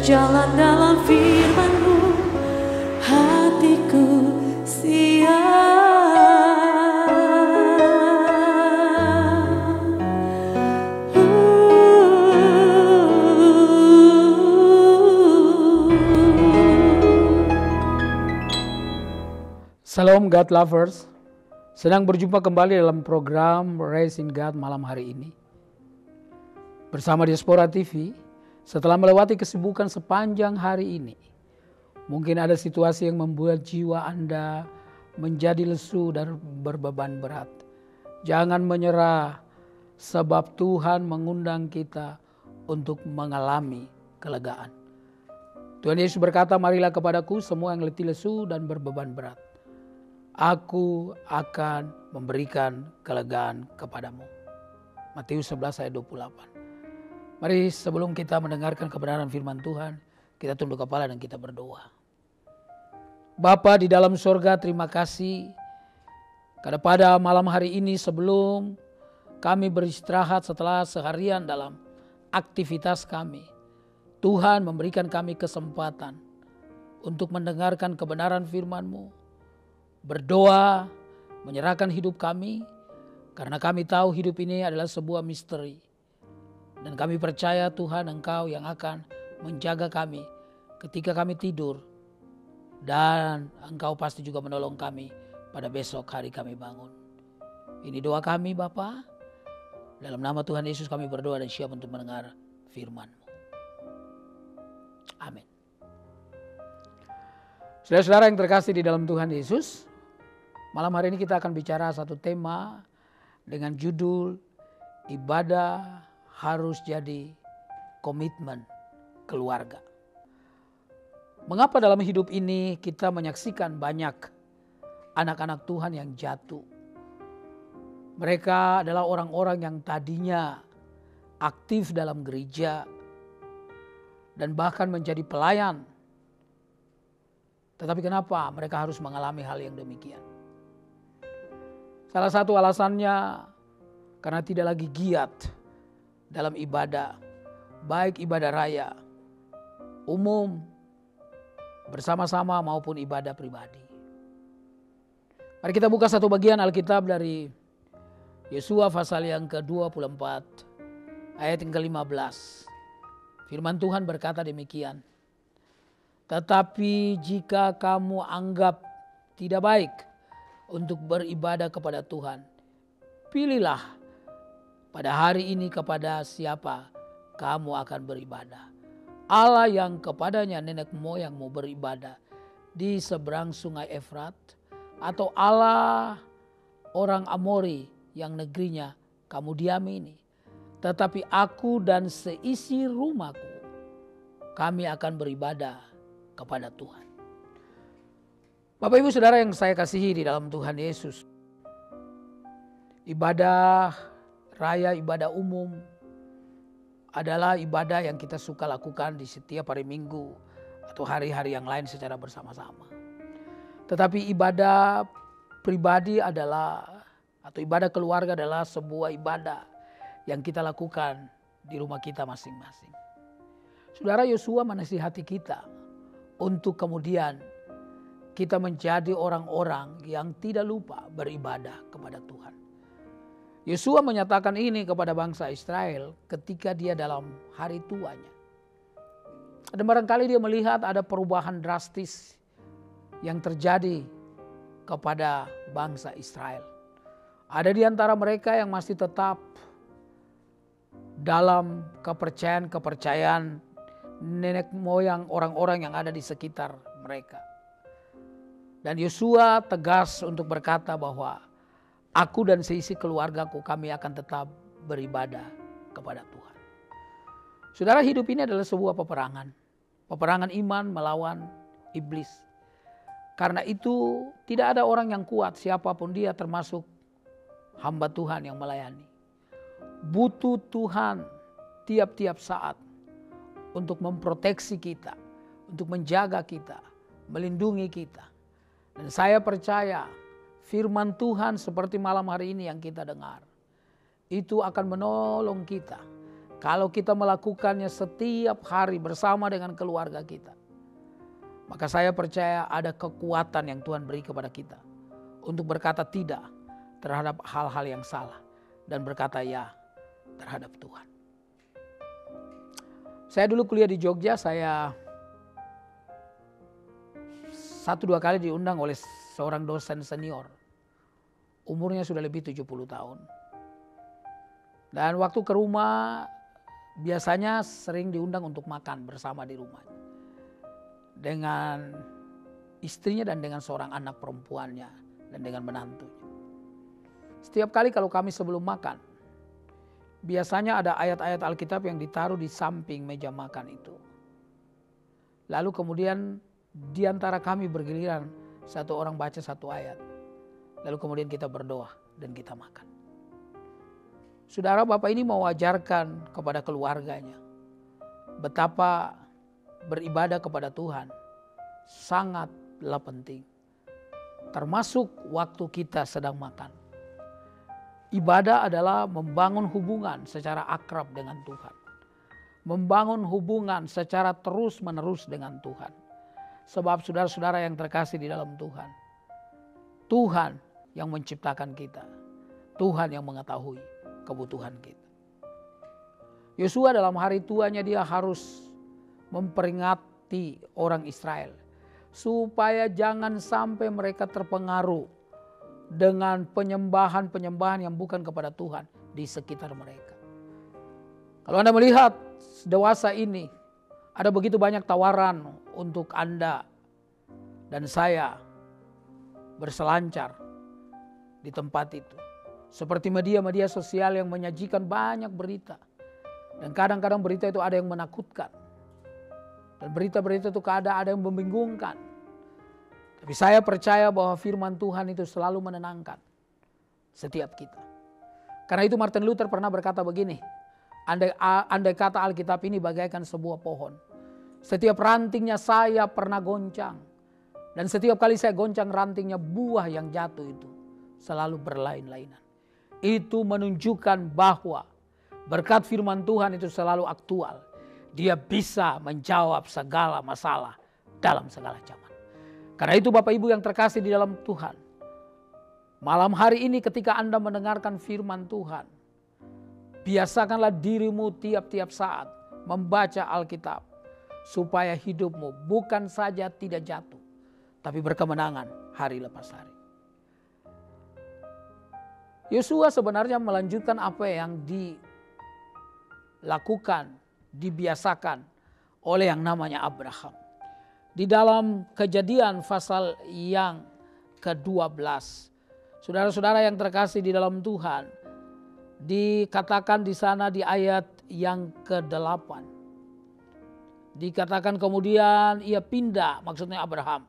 berjalan dalam firman-Mu, hatiku siap. Shalom God Lovers, senang berjumpa kembali dalam program Raised in God malam hari ini. Bersama Diaspora TV, setelah melewati kesibukan sepanjang hari ini, mungkin ada situasi yang membuat jiwa Anda menjadi lesu dan berbeban berat. Jangan menyerah, sebab Tuhan mengundang kita untuk mengalami kelegaan. Tuhan Yesus berkata, marilah kepadaku semua yang letih lesu dan berbeban berat. Aku akan memberikan kelegaan kepadamu. Matius 11 ayat 28. Mari sebelum kita mendengarkan kebenaran firman Tuhan, kita tunduk kepala dan kita berdoa. Bapa di dalam sorga, terima kasih karena pada malam hari ini sebelum kami beristirahat setelah seharian dalam aktivitas kami, Tuhan memberikan kami kesempatan untuk mendengarkan kebenaran firman-Mu, berdoa, menyerahkan hidup kami, karena kami tahu hidup ini adalah sebuah misteri. Dan kami percaya Tuhan Engkau yang akan menjaga kami ketika kami tidur. Dan Engkau pasti juga menolong kami pada besok hari kami bangun. Ini doa kami Bapa. Dalam nama Tuhan Yesus kami berdoa dan siap untuk mendengar firman-Mu. Amin. Saudara-saudara yang terkasih di dalam Tuhan Yesus, malam hari ini kita akan bicara satu tema dengan judul ibadah harus jadi komitmen keluarga. Mengapa dalam hidup ini kita menyaksikan banyak anak-anak Tuhan yang jatuh? Mereka adalah orang-orang yang tadinya aktif dalam gereja dan bahkan menjadi pelayan. Tetapi kenapa mereka harus mengalami hal yang demikian? Salah satu alasannya karena tidak lagi giat dalam ibadah, baik ibadah raya, umum, bersama-sama maupun ibadah pribadi. Mari kita buka satu bagian Alkitab dari Yosua pasal yang ke-24 ayat yang ke-15. Firman Tuhan berkata demikian. Tetapi jika kamu anggap tidak baik untuk beribadah kepada Tuhan, pilihlah pada hari ini kepada siapa kamu akan beribadah. Allah yang kepadanya nenek moyangmu beribadah di seberang sungai Efrat, atau Allah orang Amori yang negerinya kamu diami ini. Tetapi aku dan seisi rumahku, kami akan beribadah kepada Tuhan. Bapak Ibu Saudara yang saya kasihi di dalam Tuhan Yesus, ibadah raya, ibadah umum adalah ibadah yang kita suka lakukan di setiap hari Minggu atau hari-hari yang lain secara bersama-sama. Tetapi ibadah pribadi adalah, atau ibadah keluarga adalah sebuah ibadah yang kita lakukan di rumah kita masing-masing. Saudara, Yosua menasihati kita untuk kemudian kita menjadi orang-orang yang tidak lupa beribadah kepada Tuhan. Yosua menyatakan ini kepada bangsa Israel ketika dia dalam hari tuanya. Dan barangkali dia melihat ada perubahan drastis yang terjadi kepada bangsa Israel. Ada di antara mereka yang masih tetap dalam kepercayaan nenek moyang orang-orang yang ada di sekitar mereka. Dan Yosua tegas untuk berkata bahwa aku dan seisi keluargaku kami akan tetap beribadah kepada Tuhan. Saudara, hidup ini adalah sebuah peperangan. Peperangan iman melawan iblis. Karena itu tidak ada orang yang kuat siapapun dia, termasuk hamba Tuhan yang melayani. Butuh Tuhan tiap-tiap saat untuk memproteksi kita, untuk menjaga kita, melindungi kita. Dan saya percaya firman Tuhan seperti malam hari ini yang kita dengar, itu akan menolong kita kalau kita melakukannya setiap hari bersama dengan keluarga kita, maka saya percaya ada kekuatan yang Tuhan beri kepada kita untuk berkata tidak terhadap hal-hal yang salah dan berkata ya terhadap Tuhan. Saya dulu kuliah di Jogja, saya 1-2 kali diundang oleh seorang dosen senior. Umurnya sudah lebih 70 tahun. Dan waktu ke rumah biasanya sering diundang untuk makan bersama di rumahnya. Dengan istrinya dan dengan seorang anak perempuannya dan dengan menantunya. Setiap kali kalau kami sebelum makan, biasanya ada ayat-ayat Alkitab yang ditaruh di samping meja makan itu. Lalu kemudian di antara kami bergiliran satu orang baca satu ayat. Lalu kemudian kita berdoa dan kita makan. Saudara, Bapak ini mewajarkan kepada keluarganya betapa beribadah kepada Tuhan sangatlah penting. Termasuk waktu kita sedang makan. Ibadah adalah membangun hubungan secara akrab dengan Tuhan. Membangun hubungan secara terus-menerus dengan Tuhan. Sebab saudara-saudara yang terkasih di dalam Tuhan, Tuhan yang menciptakan kita. Tuhan yang mengetahui kebutuhan kita. Yosua dalam hari tuanya dia harus memperingati orang Israel supaya jangan sampai mereka terpengaruh dengan penyembahan-penyembahan yang bukan kepada Tuhan di sekitar mereka. Kalau Anda melihat dewasa ini, ada begitu banyak tawaran untuk Anda dan saya berselancar di tempat itu. Seperti media-media sosial yang menyajikan banyak berita. Dan kadang-kadang berita itu ada yang menakutkan. Dan berita-berita itu kadang ada yang membingungkan. Tapi saya percaya bahwa firman Tuhan itu selalu menenangkan setiap kita. Karena itu Martin Luther pernah berkata begini, andai kata Alkitab ini bagaikan sebuah pohon. Setiap rantingnya saya pernah goncang. Dan setiap kali saya goncang rantingnya, buah yang jatuh itu selalu berlain-lainan. Itu menunjukkan bahwa berkat firman Tuhan itu selalu aktual. Dia bisa menjawab segala masalah dalam segala zaman. Karena itu Bapak Ibu yang terkasih di dalam Tuhan, malam hari ini ketika Anda mendengarkan firman Tuhan, biasakanlah dirimu tiap-tiap saat membaca Alkitab. Supaya hidupmu bukan saja tidak jatuh, tapi berkemenangan hari lepas hari. Yosua sebenarnya melanjutkan apa yang dilakukan, dibiasakan oleh yang namanya Abraham. Di dalam Kejadian pasal yang ke-12. Saudara-saudara yang terkasih di dalam Tuhan, dikatakan di sana di ayat yang ke-8. Dikatakan kemudian ia pindah, maksudnya Abraham,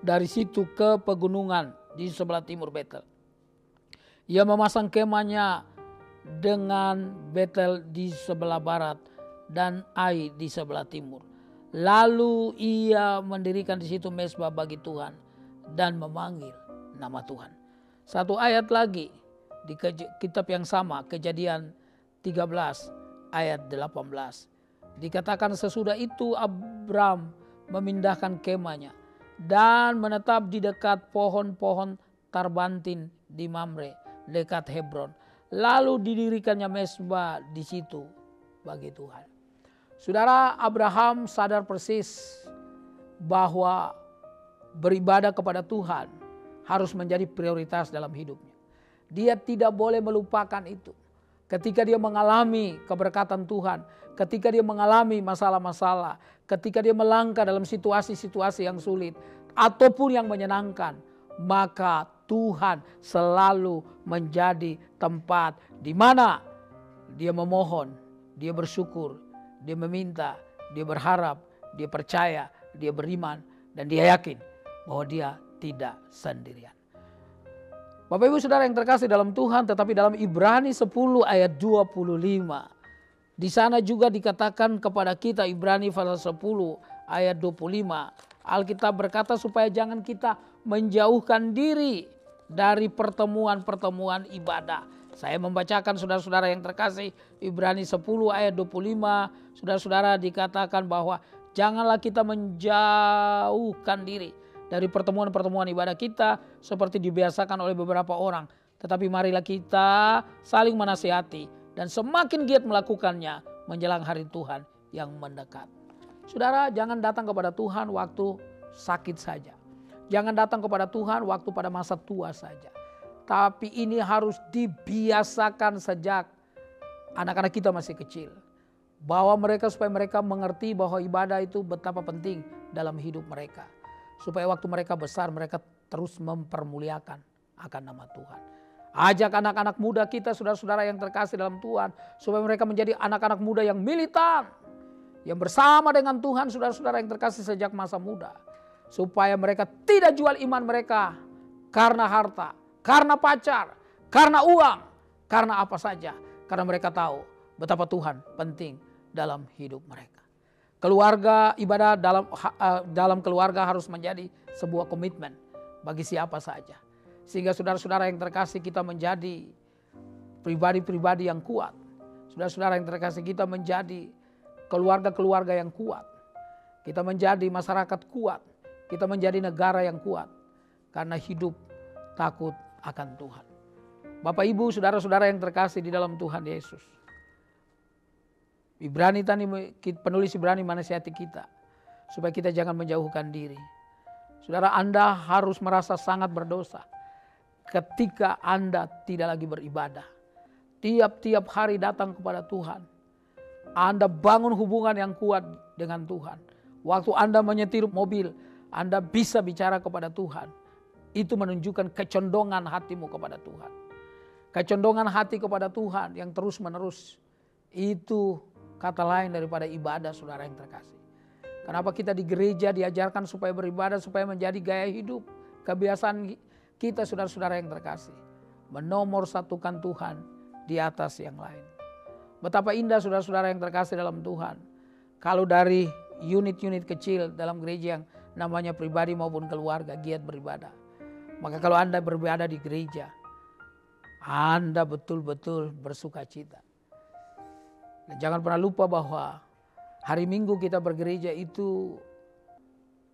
dari situ ke pegunungan di sebelah timur Betel. Ia memasang kemahnya dengan Betel di sebelah barat dan Ai di sebelah timur. Lalu ia mendirikan di situ mezbah bagi Tuhan dan memanggil nama Tuhan. Satu ayat lagi di kitab yang sama, Kejadian 13 ayat 18. Dikatakan sesudah itu Abram memindahkan kemahnya dan menetap di dekat pohon-pohon tarbantin di Mamre dekat Hebron. Lalu didirikannya mezbah di situ bagi Tuhan. Saudara, Abraham sadar persis bahwa beribadah kepada Tuhan harus menjadi prioritas dalam hidupnya. Dia tidak boleh melupakan itu. Ketika dia mengalami keberkatan Tuhan, ketika dia mengalami masalah-masalah, ketika dia melangkah dalam situasi-situasi yang sulit ataupun yang menyenangkan, maka Tuhan selalu menjadi tempat di mana dia memohon, dia bersyukur, dia meminta, dia berharap, dia percaya, dia beriman, dan dia yakin bahwa dia tidak sendirian. Bapak Ibu Saudara yang terkasih dalam Tuhan, tetapi dalam Ibrani 10 ayat 25. Di sana juga dikatakan kepada kita, Ibrani pasal 10 ayat 25. Alkitab berkata supaya jangan kita menjauhkan diri dari pertemuan-pertemuan ibadah Saya membacakan saudara-saudara yang terkasih Ibrani 10 ayat 25. Saudara-saudara dikatakan bahwa janganlah kita menjauhkan diri dari pertemuan-pertemuan ibadah kita seperti dibiasakan oleh beberapa orang. Tetapi marilah kita saling menasihati dan semakin giat melakukannya menjelang hari Tuhan yang mendekat. Saudara, jangan datang kepada Tuhan waktu sakit saja. Jangan datang kepada Tuhan waktu pada masa tua saja. Tapi ini harus dibiasakan sejak anak-anak kita masih kecil. Supaya mereka mengerti bahwa ibadah itu betapa penting dalam hidup mereka. Supaya waktu mereka besar mereka terus mempermuliakan akan nama Tuhan. Ajak anak-anak muda kita, saudara-saudara yang terkasih dalam Tuhan. Supaya mereka menjadi anak-anak muda yang militan. Yang bersama dengan Tuhan, saudara-saudara yang terkasih sejak masa muda. Supaya mereka tidak jual iman mereka karena harta, karena pacar, karena uang, karena apa saja. Karena mereka tahu betapa Tuhan penting dalam hidup mereka. Keluarga, ibadah dalam keluarga harus menjadi sebuah komitmen bagi siapa saja. Sehingga saudara-saudara yang terkasih kita menjadi pribadi-pribadi yang kuat. Saudara-saudara yang terkasih kita menjadi keluarga-keluarga yang kuat. Kita menjadi masyarakat kuat. Kita menjadi negara yang kuat. Karena hidup takut akan Tuhan. Bapak Ibu, saudara-saudara yang terkasih di dalam Tuhan Yesus. Penulis Ibrani menasihati kita. Supaya kita jangan menjauhkan diri. Saudara, Anda harus merasa sangat berdosa ketika Anda tidak lagi beribadah. Tiap-tiap hari datang kepada Tuhan. Anda bangun hubungan yang kuat dengan Tuhan. Waktu Anda menyetir mobil, Anda bisa bicara kepada Tuhan. Itu menunjukkan kecondongan hatimu kepada Tuhan. Kecondongan hati kepada Tuhan yang terus menerus. Itu kata lain daripada ibadah, saudara yang terkasih. Kenapa kita di gereja diajarkan supaya beribadah, supaya menjadi gaya hidup. Kebiasaan kita, saudara-saudara yang terkasih. Menomorsatukan Tuhan di atas yang lain. Betapa indah saudara-saudara yang terkasih dalam Tuhan. Kalau dari unit-unit kecil dalam gereja yang namanya pribadi maupun keluarga giat beribadah. Maka kalau Anda beribadah di gereja, Anda betul-betul bersuka cita. Dan jangan pernah lupa bahwa hari Minggu kita bergereja itu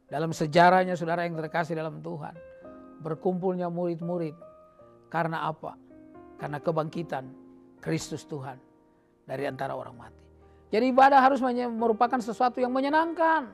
dalam sejarahnya saudara yang terkasih dalam Tuhan. Berkumpulnya murid-murid. Karena apa? Karena kebangkitan Kristus Tuhan dari antara orang mati. Jadi ibadah harus merupakan sesuatu yang menyenangkan.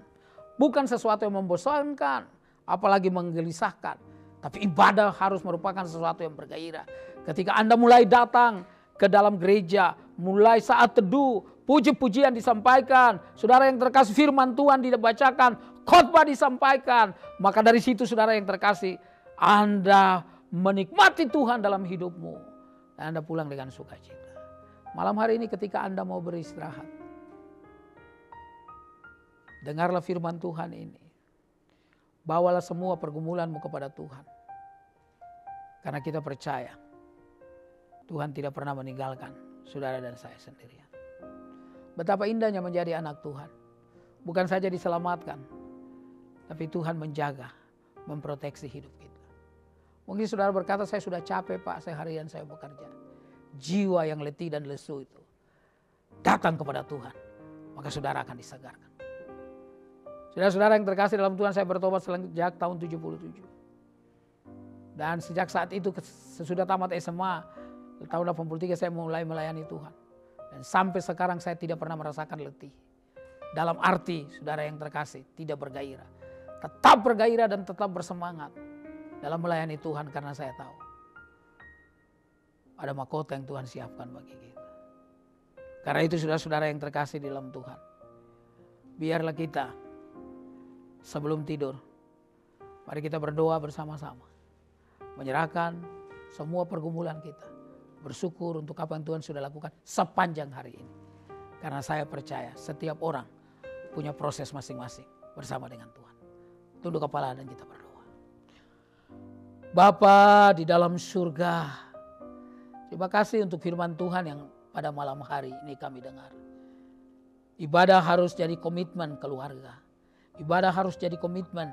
Bukan sesuatu yang membosankan. Apalagi menggelisahkan. Tapi ibadah harus merupakan sesuatu yang bergairah. Ketika Anda mulai datang ke dalam gereja. Mulai saat teduh. Puji-pujian disampaikan. Saudara yang terkasih firman Tuhan dibacakan. Khotbah disampaikan. Maka dari situ saudara yang terkasih. Anda menikmati Tuhan dalam hidupmu. Dan Anda pulang dengan sukacita. Malam hari ini ketika Anda mau beristirahat. Dengarlah firman Tuhan ini. Bawalah semua pergumulanmu kepada Tuhan. Karena kita percaya. Tuhan tidak pernah meninggalkan saudara dan saya sendirian. Betapa indahnya menjadi anak Tuhan. Bukan saja diselamatkan. Tapi Tuhan menjaga, memproteksi hidup kita. Mungkin saudara berkata, saya sudah capek Pak, seharian saya bekerja. Jiwa yang letih dan lesu itu datang kepada Tuhan, maka saudara akan disegarkan. Saudara-saudara yang terkasih dalam Tuhan, saya bertobat sejak tahun 77. Dan sejak saat itu sesudah tamat SMA, tahun 83 saya mulai melayani Tuhan. Dan sampai sekarang saya tidak pernah merasakan letih. Dalam arti saudara yang terkasih tidak bergairah. Tetap bergairah dan tetap bersemangat dalam melayani Tuhan karena saya tahu ada mahkota yang Tuhan siapkan bagi kita. Karena itu saudara-saudara yang terkasih di dalam Tuhan. Biarlah kita sebelum tidur, mari kita berdoa bersama-sama. Menyerahkan semua pergumulan kita. Bersyukur untuk apa yang Tuhan sudah lakukan sepanjang hari ini. Karena saya percaya setiap orang punya proses masing-masing bersama dengan Tuhan. Tunduk kepala dan kita berdoa. Bapa di dalam surga, terima kasih untuk firman Tuhan yang pada malam hari ini kami dengar. Ibadah harus jadi komitmen keluarga. Ibadah harus jadi komitmen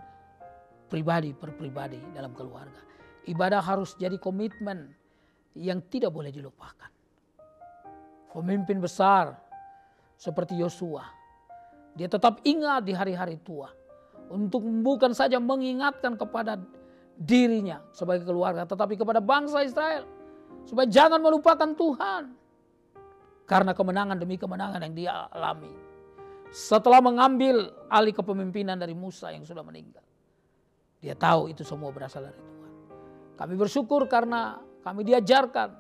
pribadi per pribadi dalam keluarga. Ibadah harus jadi komitmen yang tidak boleh dilupakan. Pemimpin besar seperti Yosua, dia tetap ingat di hari-hari tua untuk bukan saja mengingatkan kepada dirinya sebagai keluarga, tetapi kepada bangsa Israel supaya jangan melupakan Tuhan karena kemenangan demi kemenangan yang dia alami setelah mengambil alih kepemimpinan dari Musa yang sudah meninggal. Dia tahu itu semua berasal dari Tuhan. Kami bersyukur karena kami diajarkan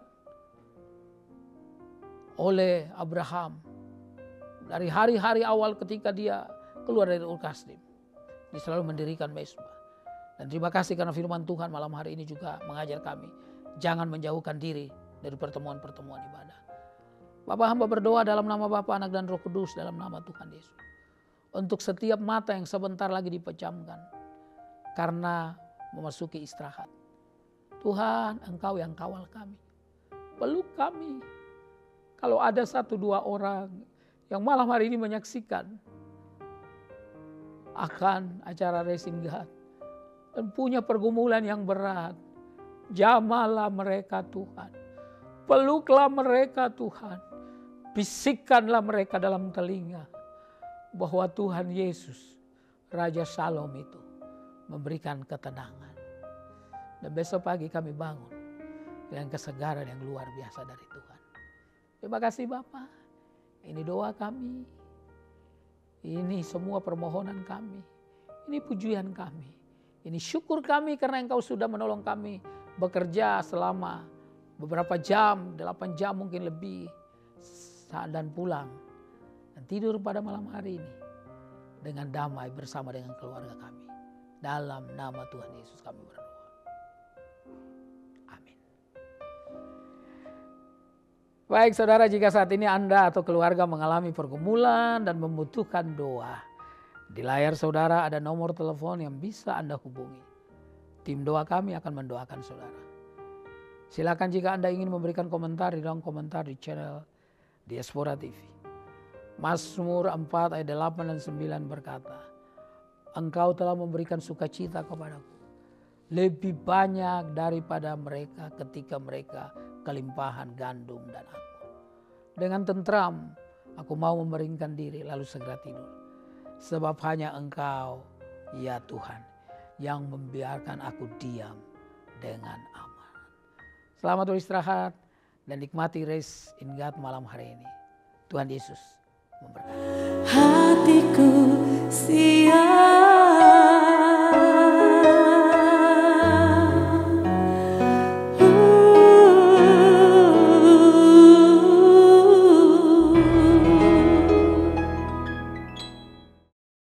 oleh Abraham dari hari-hari awal ketika dia keluar dari Ur Kasdim. Dia selalu mendirikan mezbah. Dan terima kasih karena firman Tuhan malam hari ini juga mengajar kami. Jangan menjauhkan diri dari pertemuan-pertemuan ibadah. Bapak hamba berdoa dalam nama Bapa, Anak dan Roh Kudus dalam nama Tuhan Yesus. Untuk setiap mata yang sebentar lagi dipejamkan karena memasuki istirahat. Tuhan, Engkau yang kawal kami. Peluk kami. Kalau ada 1-2 orang yang malam hari ini menyaksikan akan acara Raising God dan punya pergumulan yang berat, jamahlah mereka Tuhan. Peluklah mereka Tuhan. Bisikkanlah mereka dalam telinga bahwa Tuhan Yesus, Raja Shalom itu memberikan ketenangan. Dan besok pagi kami bangun dengan kesegaran yang luar biasa dari Tuhan. Terima kasih Bapa. Ini doa kami. Ini semua permohonan kami. Ini pujian kami. Ini syukur kami karena Engkau sudah menolong kami bekerja selama beberapa jam, 8 jam mungkin lebih, dan pulang dan tidur pada malam hari ini dengan damai bersama dengan keluarga kami. Dalam nama Tuhan Yesus kami berdoa. Amin. Baik saudara, jika saat ini Anda atau keluarga mengalami pergumulan dan membutuhkan doa, di layar saudara ada nomor telepon yang bisa Anda hubungi. Tim doa kami akan mendoakan saudara. Silakan jika Anda ingin memberikan komentar di dalam komentar di channel Diaspora TV. Mazmur 4 ayat 8 dan 9 berkata, Engkau telah memberikan sukacita kepadaku lebih banyak daripada mereka ketika mereka kelimpahan gandum dan anggur. Dengan tentram aku mau memeringkan diri lalu segera tidur. Sebab hanya Engkau, ya Tuhan, yang membiarkan aku diam dengan aman. Selamat beristirahat dan nikmati Raise in God malam hari ini. Tuhan Yesus memberkati. Hatiku siap.